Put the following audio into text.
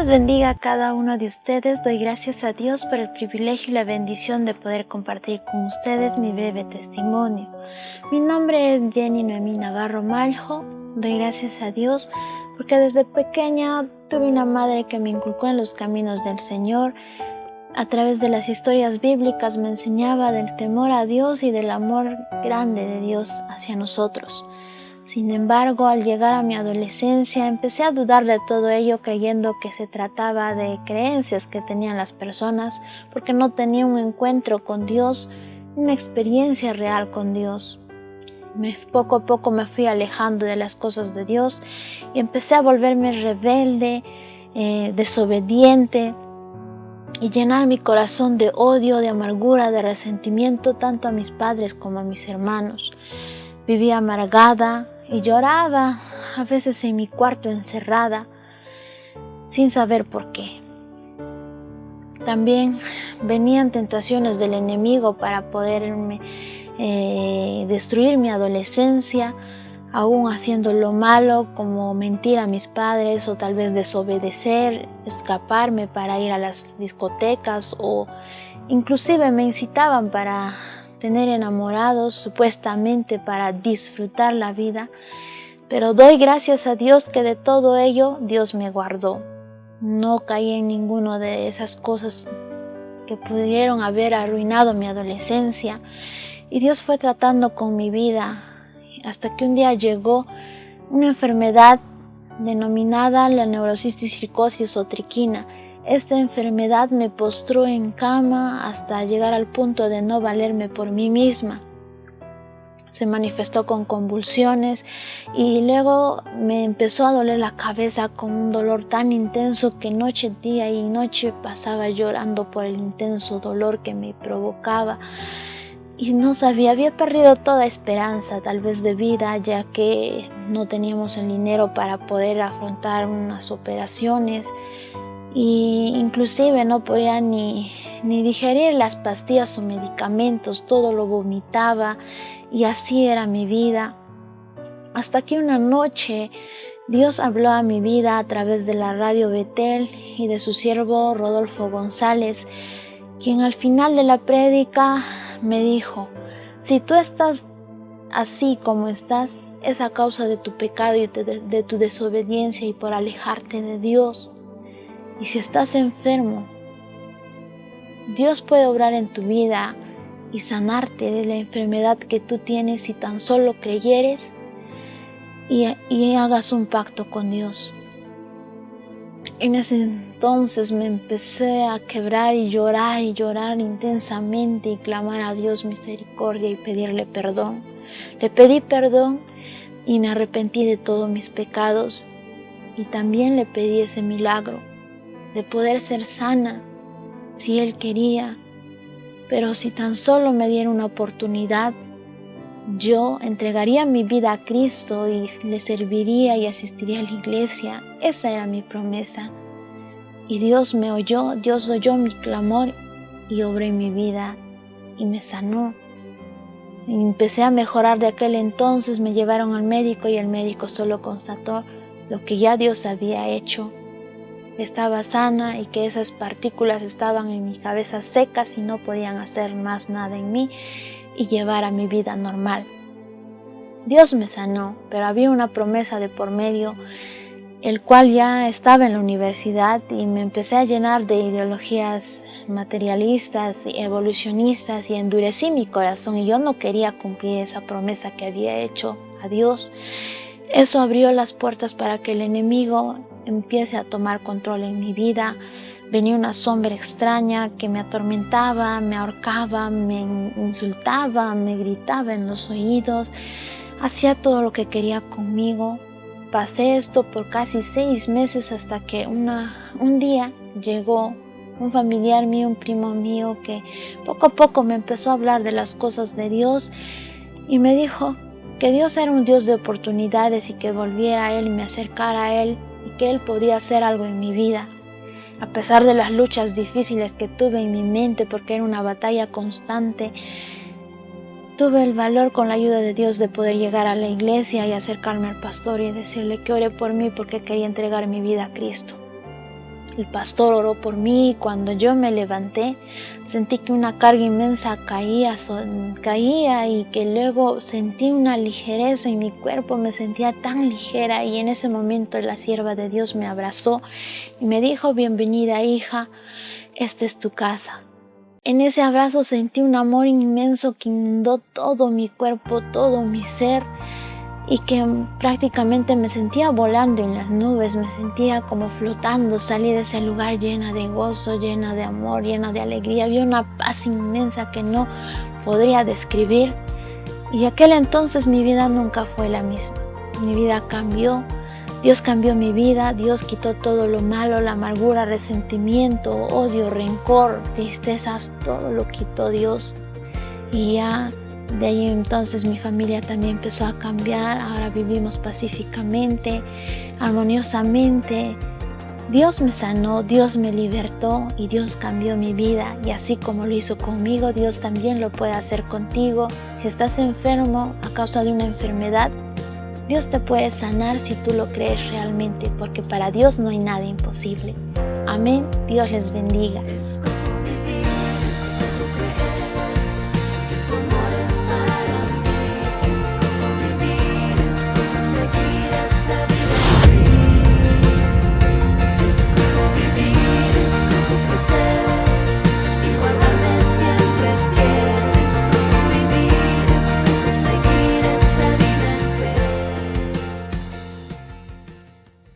les bendiga a cada uno de ustedes. Doy gracias a Dios por el privilegio y la bendición de poder compartir con ustedes mi breve testimonio. Mi nombre es Jenny Noemí Navarro Maljo. Doy gracias a Dios porque desde pequeña tuve una madre que me inculcó en los caminos del Señor. A través de las historias bíblicas me enseñaba del temor a Dios y del amor grande de Dios hacia nosotros. Sin embargo, al llegar a mi adolescencia, empecé a dudar de todo ello, creyendo que se trataba de creencias que tenían las personas, porque no tenía un encuentro con Dios, una experiencia real con Dios. Poco a poco me fui alejando de las cosas de Dios y empecé a volverme rebelde, desobediente, y llenar mi corazón de odio, de amargura, de resentimiento, tanto a mis padres como a mis hermanos. Vivía amargada y lloraba, a veces en mi cuarto encerrada, sin saber por qué. También venían tentaciones del enemigo para poderme destruir mi adolescencia, aún haciendo lo malo, como mentir a mis padres o tal vez desobedecer, escaparme para ir a las discotecas, o inclusive me incitaban para tener enamorados, supuestamente para disfrutar la vida. Pero doy gracias a Dios que de todo ello Dios me guardó. No caí en ninguna de esas cosas que pudieron haber arruinado mi adolescencia, y Dios fue tratando con mi vida hasta que un día llegó una enfermedad denominada la neurocisticicosis o triquina. Esta enfermedad me postró en cama hasta llegar al punto de no valerme por mí misma. Se manifestó con convulsiones y luego me empezó a doler la cabeza con un dolor tan intenso que noche, día y noche pasaba llorando por el intenso dolor que me provocaba. Y no sabía, había perdido toda esperanza tal vez de vida, ya que no teníamos el dinero para poder afrontar unas operaciones, y inclusive no podía ni digerir las pastillas o medicamentos, todo lo vomitaba, y así era mi vida. Hasta que una noche Dios habló a mi vida a través de la radio Betel y de su siervo Rodolfo González, quien al final de la prédica me dijo: si tú estás así como estás, es a causa de tu pecado y de tu desobediencia y por alejarte de Dios. Y si estás enfermo, Dios puede obrar en tu vida y sanarte de la enfermedad que tú tienes si tan solo creyeres y hagas un pacto con Dios. En ese entonces me empecé a quebrar y llorar intensamente y clamar a Dios misericordia y pedirle perdón. Le pedí perdón y me arrepentí de todos mis pecados, y también le pedí ese milagro de poder ser sana si Él quería. Pero si tan solo me diera una oportunidad, yo entregaría mi vida a Cristo y le serviría y asistiría a la iglesia. Esa era mi promesa. Y Dios me oyó, Dios oyó mi clamor y obró en mi vida y me sanó. Y empecé a mejorar de aquel entonces. Me llevaron al médico y el médico solo constató lo que ya Dios había hecho. Estaba sana y que esas partículas estaban en mi cabeza secas y no podían hacer más nada en mí y llevar a mi vida normal. Dios me sanó, pero había una promesa de por medio, el cual ya estaba en la universidad, y me empecé a llenar de ideologías materialistas y evolucionistas y endurecí mi corazón, y yo no quería cumplir esa promesa que había hecho a Dios. Eso abrió las puertas para que el enemigo empiece a tomar control en mi vida. Venía una sombra extraña que me atormentaba, me ahorcaba, me insultaba, me gritaba en los oídos, hacía todo lo que quería conmigo. Pasé esto por casi 6 meses hasta que un día llegó un familiar mío, un primo mío, que poco a poco me empezó a hablar de las cosas de Dios y me dijo que Dios era un Dios de oportunidades y que volviera a Él y me acercara a Él y que Él podía hacer algo en mi vida. A pesar de las luchas difíciles que tuve en mi mente, porque era una batalla constante, tuve el valor, con la ayuda de Dios, de poder llegar a la iglesia y acercarme al pastor y decirle que ore por mí porque quería entregar mi vida a Cristo. El pastor oró por mí y cuando yo me levanté sentí que una carga inmensa caía y que luego sentí una ligereza en mi cuerpo, me sentía tan ligera y en ese momento la sierva de Dios me abrazó y me dijo: bienvenida hija, esta es tu casa. En ese abrazo sentí un amor inmenso que inundó todo mi cuerpo, todo mi ser y que prácticamente me sentía volando en las nubes, me sentía como flotando. Salí de ese lugar llena de gozo, llena de amor, llena de alegría. Había una paz inmensa que no podría describir y aquel entonces mi vida nunca fue la misma. Mi vida cambió. Dios cambió mi vida, Dios quitó todo lo malo, la amargura, resentimiento, odio, rencor, tristezas, todo lo quitó Dios. Y ya de ahí entonces mi familia también empezó a cambiar, ahora vivimos pacíficamente, armoniosamente. Dios me sanó, Dios me libertó y Dios cambió mi vida. Y así como lo hizo conmigo, Dios también lo puede hacer contigo. Si estás enfermo a causa de una enfermedad, Dios te puede sanar si tú lo crees realmente, porque para Dios no hay nada imposible. Amén. Dios les bendiga.